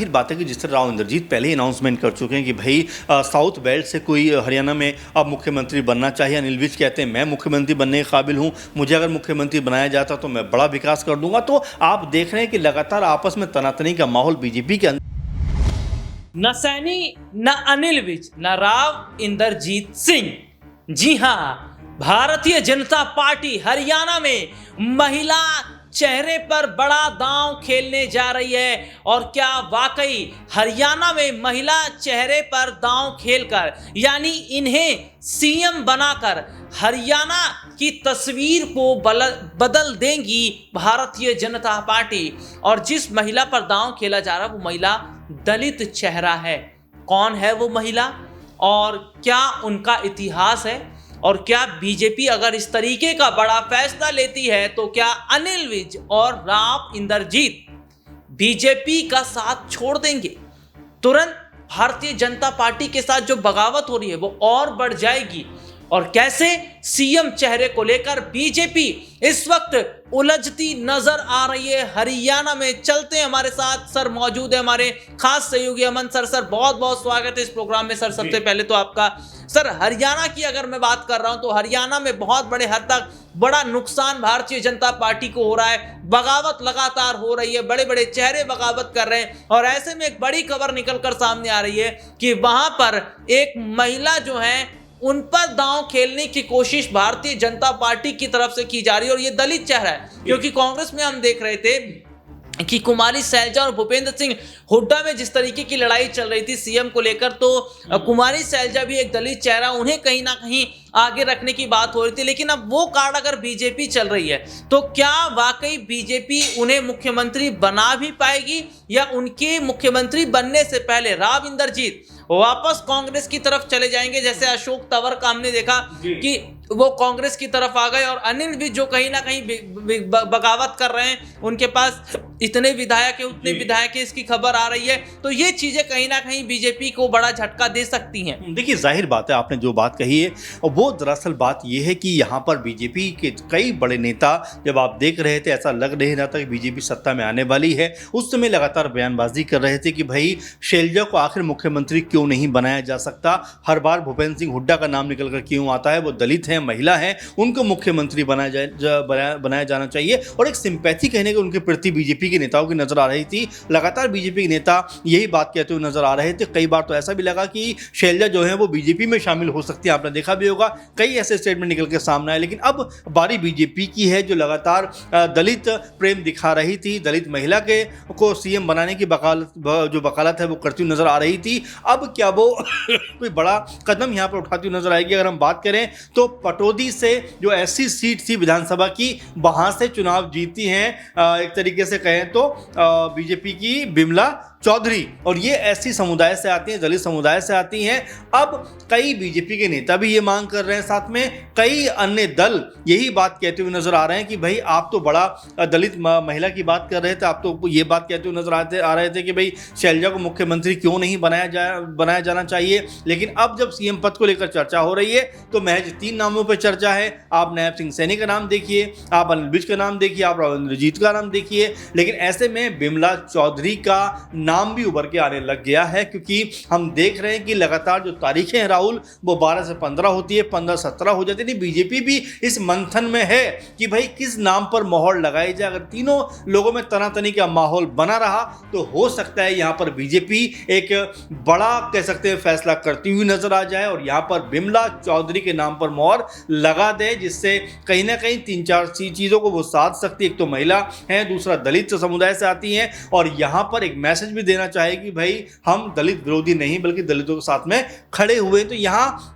जाहिर बात है कि जिस तरह राव इंद्रजीत पहले ही अनाउंसमेंट कर चुके हैं कि भाई साउथ बेल्ट से कोई हरियाणा में अब मुख्यमंत्री बनना चाहिए। अनिल विज कहते हैं मैं मुख्यमंत्री बनने के काबिल हूँ, मुझे अगर मुख्यमंत्री बनाया जाता तो मैं बड़ा विकास कर दूंगा। तो आप देख रहे हैं कि लगातार आपस में तनातनी का माहौल बीजेपी के अंदर। न सैनी, न अनिल विज, न राव इंद्रजीत सिंह। जी हां, भारतीय जनता पार्टी हरियाणा में महिला चेहरे पर बड़ा दांव खेलने जा रही है। और क्या वाकई हरियाणा में महिला चेहरे पर दांव खेलकर, यानी इन्हें सीएम बनाकर हरियाणा की तस्वीर को बदल देंगी भारतीय जनता पार्टी। और जिस महिला पर दांव खेला जा रहा है वो महिला दलित चेहरा है। कौन है वो महिला और क्या उनका इतिहास है, और क्या बीजेपी अगर इस तरीके का बड़ा फैसला लेती है तो क्या अनिल विज और राव इंद्रजीत बीजेपी का साथ छोड़ देंगे? तुरंत भारतीय जनता पार्टी के साथ जो बगावत हो रही है वो और बढ़ जाएगी। और कैसे सीएम चेहरे को लेकर बीजेपी इस वक्त उलझती नजर आ रही है हरियाणा में। चलते हैं, हमारे साथ सर मौजूद है, हमारे खास सहयोगी अमन सर। सर बहुत बहुत स्वागत है इस प्रोग्राम में। सर सबसे पहले तो आपका सर हरियाणा की अगर मैं बात कर रहा हूं तो हरियाणा में बहुत बड़े हद तक बड़ा नुकसान भारतीय जनता पार्टी को हो रहा है। बगावत लगातार हो रही है, बड़े बड़े चेहरे बगावत कर रहे हैं। और ऐसे में एक बड़ी खबर निकलकर सामने आ रही है कि वहां पर एक महिला जो है उन पर दांव खेलने की कोशिश भारतीय जनता पार्टी की तरफ से की जा रही है। और ये दलित चेहरा है, क्योंकि कांग्रेस में हम देख रहे थे कि कुमारी सैलजा और भूपेंद्र सिंह हुड्डा में जिस तरीके की लड़ाई चल रही थी सीएम को लेकर, तो कुमारी सैलजा भी एक दलित चेहरा, उन्हें कहीं ना कहीं आगे रखने की बात हो रही थी। लेकिन अब वो कार्ड अगर बीजेपी चल रही है तो क्या वाकई बीजेपी उन्हें मुख्यमंत्री बना भी पाएगी, या उनके मुख्यमंत्री बनने से पहले राव इंद्रजीत वापस कांग्रेस की तरफ चले जाएंगे? जैसे अशोक तंवर का हमने देखा कि वो कांग्रेस की तरफ आ गए, और अनिल भी जो कहीं ना कहीं बगावत कर रहे हैं, उनके पास इतने विधायक है उतने विधायक है, इसकी खबर आ रही है। तो ये चीजें कहीं ना कहीं बीजेपी को बड़ा झटका दे सकती हैं। देखिए जाहिर बात है, आपने जो बात कही है वो दरअसल बात यह है कि यहाँ पर बीजेपी के कई बड़े नेता जब आप देख रहे थे ऐसा लग नहीं रहा था कि बीजेपी सत्ता में आने वाली है, उस समय लगातार बयानबाजी कर रहे थे कि भाई शैलजा को आखिर मुख्यमंत्री क्यों नहीं बनाया जा सकता। हर बार भूपेंद्र सिंह हुड्डा का नाम निकल कर क्यों आता है, वो दलित हैं, महिला हैं, उनको मुख्यमंत्री बनाया जाना चाहिए। और एक सिंपैथी कहने के उनके प्रति बीजेपी के नेताओं की नजर आ रही थी। लगातार बीजेपी के नेता यही बात कहते हुए नजर आ रहे थे। कई बार तो ऐसा भी लगा कि शैलजा जो है वो बीजेपी में शामिल हो सकती है। आपने देखा भी होगा कई ऐसे स्टेटमेंट निकल के सामने आए। लेकिन अब बारी बीजेपी की है जो लगातार दलित प्रेम दिखा रही थी, दलित महिला को सीएम बनाने की वकालत है वो करती हुई नजर आ रही थी। अब क्या वो कोई बड़ा कदम यहाँ पर उठाती हुई नजर आएगी? अगर हम बात करें तो पटौदी से जो ऐसी सीट थी विधानसभा की, वहां से चुनाव जीती हैं एक तरीके से कहें तो बीजेपी की बिमला चौधरी, और ये ऐसी समुदाय से आती हैं, दलित समुदाय से आती हैं। अब कई बीजेपी के नेता भी ये मांग कर रहे हैं, साथ में कई अन्य दल यही बात कहते हुए नजर आ रहे हैं कि भाई आप तो बड़ा दलित महिला की बात कर रहे थे, आप तो ये बात कहते हुए नजर आ रहे थे कि भाई शैलजा को मुख्यमंत्री क्यों नहीं बनाया जाना चाहिए। लेकिन अब जब सीएम पद को लेकर चर्चा हो रही है तो महज 3 नामों पर चर्चा है। आप नायब सिंह सैनी का नाम देखिए, आप अनिल विज का नाम देखिए, आप राव इंद्रजीत का नाम देखिए। लेकिन ऐसे में बिमला चौधरी का नाम भी उभर के आने लग गया है, क्योंकि हम देख रहे हैं कि लगातार जो तारीखें हैं राहुल वो 12 से 15 होती है, 15-17 हो जाती है। बीजेपी भी इस मंथन में है कि भाई किस नाम पर मोहर लगाई जाए। अगर तीनों लोगों में तनातनी का माहौल बना रहा तो हो सकता है यहां पर बीजेपी एक बड़ा कह सकते हैं फैसला करती हुई नजर आ जाए और यहां पर बिमला चौधरी के नाम पर मोहर लगा दे, जिससे कहीं ना कहीं 3-4 चीजों को वो साध सकती है। एक तो महिला है, दूसरा दलित समुदाय से आती हैं, और यहां पर एक मैसेज भी देना चाहेगी भाई हम दलित विरोधी नहीं बल्कि दलितों के साथ में खड़े हुए। तो यहां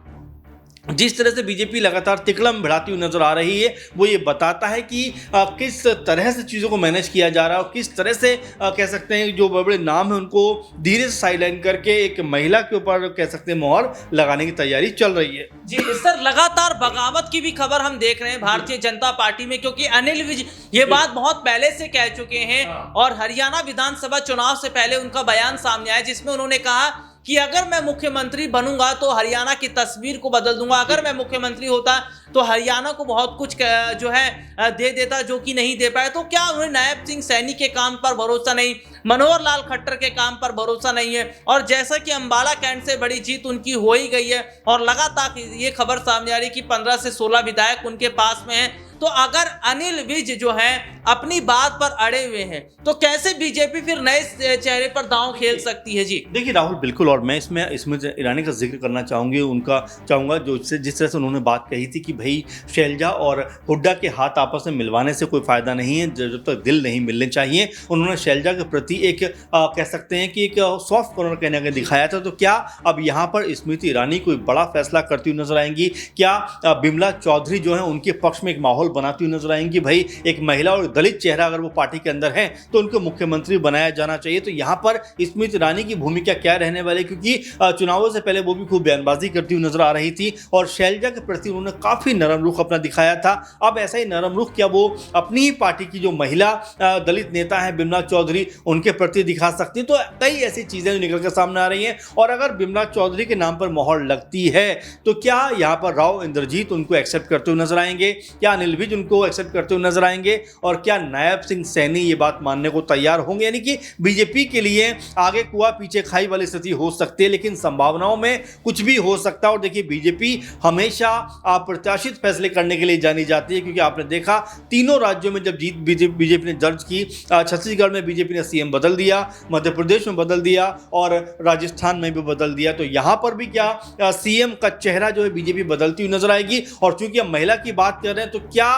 जिस तरह से बीजेपी लगातार तिकड़म भिड़ाती हुई नजर आ रही है वो ये बताता है कि किस तरह से चीज़ों को मैनेज किया जा रहा है और किस तरह से कह सकते हैं जो बड़े बड़े नाम हैं उनको धीरे से साइडलाइन करके एक महिला के ऊपर कह सकते हैं मोहर लगाने की तैयारी चल रही है। जी सर, लगातार बगावत की भी खबर हम देख रहे हैं भारतीय जनता पार्टी में, क्योंकि अनिल विज ये बात बहुत पहले से कह चुके हैं और हरियाणा विधानसभा चुनाव से पहले उनका बयान सामने आया जिसमें उन्होंने कहा कि अगर मैं मुख्यमंत्री बनूंगा तो हरियाणा की तस्वीर को बदल दूंगा, अगर मैं मुख्यमंत्री होता तो हरियाणा को बहुत कुछ जो है दे देता जो कि नहीं दे पाया। तो क्या उन्हें नायब सिंह सैनी के काम पर भरोसा नहीं, मनोहर लाल खट्टर के काम पर भरोसा नहीं है? और जैसा कि अंबाला कैंट से बड़ी जीत उनकी हो ही गई है और लगातार ये खबर सामने आ रही कि 15 से 16 विधायक उनके पास में हैं, तो अगर अनिल विज जो है अपनी बात पर अड़े हुए हैं तो कैसे बीजेपी फिर नए चेहरे पर दांव खेल सकती है? जी देखिए राहुल, बिल्कुल, और मैं इसमें ईरानी का जिक्र करना चाहूँगा जो जिस तरह से उन्होंने बात कही थी कि भाई शैलजा और हुड्डा के हाथ आपस में मिलवाने से कोई फ़ायदा नहीं है जब तक दिल नहीं मिलने चाहिए। उन्होंने शैलजा के प्रति एक कह सकते हैं कि एक सॉफ्ट कॉर्नर कहने का दिखाया था। तो क्या अब यहाँ पर स्मृति ईरानी कोई बड़ा फैसला करती हुई नजर आएंगी? क्या बिमला चौधरी जो है उनके पक्ष में एक माहौल बनाती हुई नजर आएंगी? भाई एक महिला और दलित चेहरा अगर वो पार्टी के अंदर है तो उनको मुख्यमंत्री बनाया जाना चाहिए। तो यहाँ पर स्मृति ईरानी की भूमिका क्या रहने वाली, क्योंकि चुनावों से पहले वो भी खूब बयानबाजी करती हुई नजर आ रही थी और शैलजा के प्रति उन्होंने काफी नरम रुख अपना दिखाया था। अब ऐसा ही नरम रुख क्या वो अपनी ही पार्टी की जो महिला दलित नेता है बिमला चौधरी उनके प्रति दिखा सकती है? तो कई ऐसी चीजें जो निकल कर सामने आ रही हैं। और अगर बिमला चौधरी के नाम पर मोहर लगती है तो क्या यहाँ पर राव इंद्रजीत उनको एक्सेप्ट करते हुए नजर आएंगे? क्या अनिल विज उनको एक्सेप्ट करते हुए नजर आएंगे? और क्या नायब सिंह सैनी ये बात मानने को तैयार होंगे? यानी कि बीजेपी के लिए आगे कुआं पीछे खाई वाली स्थिति हो सकती है, लेकिन संभावनाओं में कुछ भी हो सकता है। और देखिए बीजेपी हमेशा अप्रत्याशित फैसले करने के लिए जानी जाती है, क्योंकि आपने देखा तीनों राज्यों में जब जीत बीजेपी ने दर्ज की, छत्तीसगढ़ में बीजेपी ने सीएम बदल दिया, मध्य प्रदेश में बदल दिया और राजस्थान में भी बदल दिया। तो यहां पर भी क्या सीएम का चेहरा जो है बीजेपी बदलती हुई नजर आएगी? और चूंकि हम महिला की बात कर रहे हैं तो क्या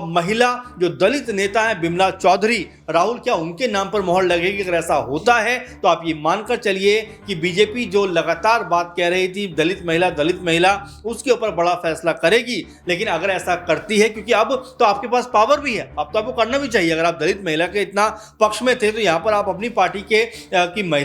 महिला जो दलित नेता है बिमला चौधरी, राहुल, क्या उनके नाम पर मोहर लगेगी? अगर ऐसा होता है तो आप ये मानकर चलिए कि बीजेपी जो लगातार बात कह रही थी दलित महिला उसके ऊपर बड़ा फैसला करेगी। लेकिन अगर ऐसा करती है, क्योंकि अब तो आपके पास पावर भी है, अब तो आपको करना भी चाहिए। अगर आप दलित महिला के इतना पक्ष में थे तो यहाँ पर आप अपनी पार्टी के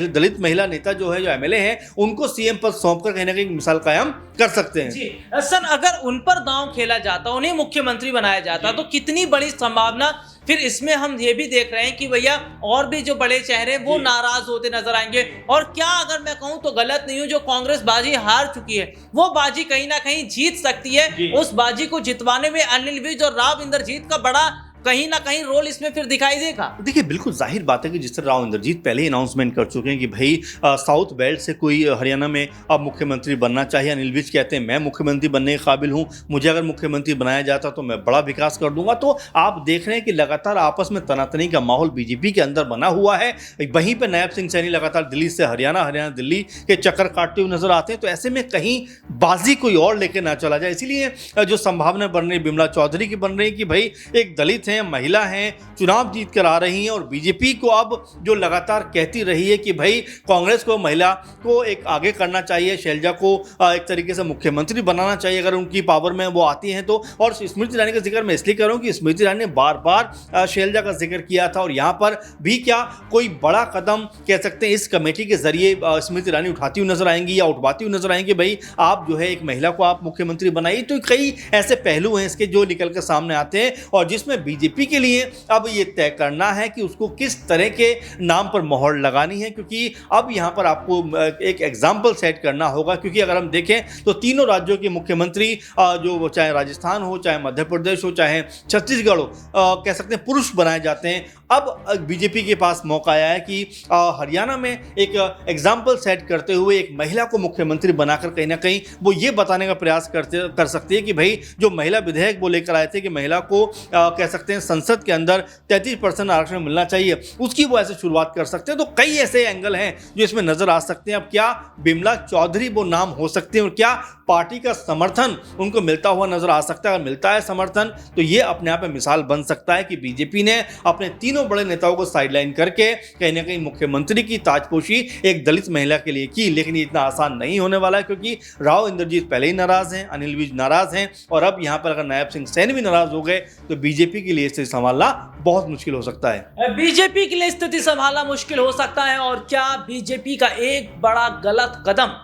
दलित महिला नेता जो है, जो एमएलए हैं, उनको सीएम पद सौंप कर कहीं ना कहीं मिसाल कायम कर सकते हैं। जी सर, अगर उन पर दांव खेला जाता, उन्हें मुख्यमंत्री बनाया जाता तो कितनी बड़ी संभावना फिर इसमें हम ये भी देख रहे हैं कि भैया और भी जो बड़े चेहरे वो नाराज होते नजर आएंगे। और क्या अगर मैं कहूं तो गलत नहीं हूं, जो कांग्रेस बाजी हार चुकी है वो बाजी कहीं ना कहीं जीत सकती है। उस बाजी को जितवाने में अनिल विज और राव इंद्रजीत का बड़ा कहीं ना कहीं रोल इसमें फिर दिखाई देगा। देखिए बिल्कुल जाहिर बात है कि जिस तरह राव इंद्रजीत पहले ही अनाउंसमेंट कर चुके हैं कि भाई साउथ बेल्ट से कोई हरियाणा में अब मुख्यमंत्री बनना चाहिए। अनिल विज कहते हैं मैं मुख्यमंत्री बनने के काबिल हूं, मुझे अगर मुख्यमंत्री बनाया जाता तो मैं बड़ा विकास कर दूंगा। तो आप देख रहे हैं कि लगातार आपस में तनातनी का माहौल बीजेपी के अंदर बना हुआ है। वहीं पर नायब सिंह सैनी लगातार दिल्ली से हरियाणा दिल्ली के चक्कर काटते हुए नजर आते हैं। तो ऐसे में कहीं बाजी कोई और लेकर ना चला जाए, इसीलिए जो संभावना बन रही बिमला चौधरी की बन रही कि भाई एक दलित महिला हैं, चुनाव जीत कर आ रही हैं और बीजेपी को अब जो लगातार कहती रही है कि भाई कांग्रेस को महिला को एक आगे करना चाहिए, शैलजा को एक तरीके से मुख्यमंत्री बनाना चाहिए अगर उनकी पावर में वो आती हैं तो। और स्मृति ईरानी का जिक्र मैं इसलिए कर रहा हूं कि स्मृति ईरानी ने बार बार शैलजा का जिक्र किया था और यहां पर भी क्या कोई बड़ा कदम कह सकते हैं इस कमेटी के जरिए स्मृति ईरानी उठाती हुई नजर आएंगी या उठवाती हुई नजर आएंगी? भाई आप जो है एक महिला को आप मुख्यमंत्री बनाइए। तो कई ऐसे पहलू हैं इसके जो निकल कर सामने आते हैं और जिसमें बीजेपी के लिए अब ये तय करना है कि उसको किस तरह के नाम पर मोहर लगानी है, क्योंकि अब यहां पर आपको एक एग्जाम्पल सेट करना होगा। क्योंकि अगर हम देखें तो तीनों राज्यों के मुख्यमंत्री जो चाहे राजस्थान हो, चाहे मध्य प्रदेश हो, चाहे छत्तीसगढ़ हो, कह सकते हैं पुरुष बनाए जाते हैं। अब बीजेपी के पास मौका आया है कि हरियाणा में एक एग्जाम्पल सेट करते हुए एक महिला को मुख्यमंत्री बनाकर कहीं ना कहीं वो ये बताने का प्रयास कर सकती है कि भाई जो महिला विधेयक वो लेकर आए थे कि महिला को कह सकते हैं संसद के अंदर 33% आरक्षण मिलना चाहिए, उसकी वो ऐसे शुरुआत कर सकते हैं। तो कई ऐसे एंगल हैं जो इसमें नजर आ सकते हैं। अब क्या बिमला चौधरी वो नाम हो सकते हैं और क्या पार्टी का समर्थन उनको मिलता हुआ नजर आ सकता है? अगर मिलता है समर्थन तो ये अपने आप में मिसाल बन सकता है कि बीजेपी ने अपने तीनों बड़े नेताओं को साइडलाइन करके कहीं ना कहीं मुख्यमंत्री की ताजपोशी एक दलित महिला के लिए की। लेकिन ये इतना आसान नहीं होने वाला है, क्योंकि राव इंद्रजीत पहले ही नाराज हैं, अनिल विज नाराज हैं और अब यहां पर अगर नायब सिंह सैनी भी नाराज हो गए तो बीजेपी के लिए स्थिति संभालना बहुत मुश्किल हो सकता है। बीजेपी के लिए स्थिति संभालना मुश्किल हो सकता है। और क्या बीजेपी का एक बड़ा गलत कदम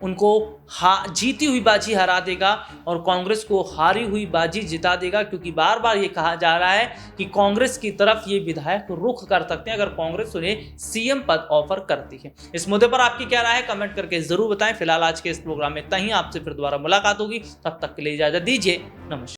उनको जीती हुई बाजी हरा देगा और कांग्रेस को हारी हुई बाजी जिता देगा, क्योंकि बार बार ये कहा जा रहा है कि कांग्रेस की तरफ ये विधायक रुख कर सकते हैं अगर कांग्रेस उन्हें सीएम पद ऑफर करती है। इस मुद्दे पर आपकी क्या राय है कमेंट करके जरूर बताएं। फिलहाल आज के इस प्रोग्राम में इतना ही, आपसे फिर दोबारा मुलाकात होगी, तब तक के लिए इजाजत दीजिए, नमस्कार।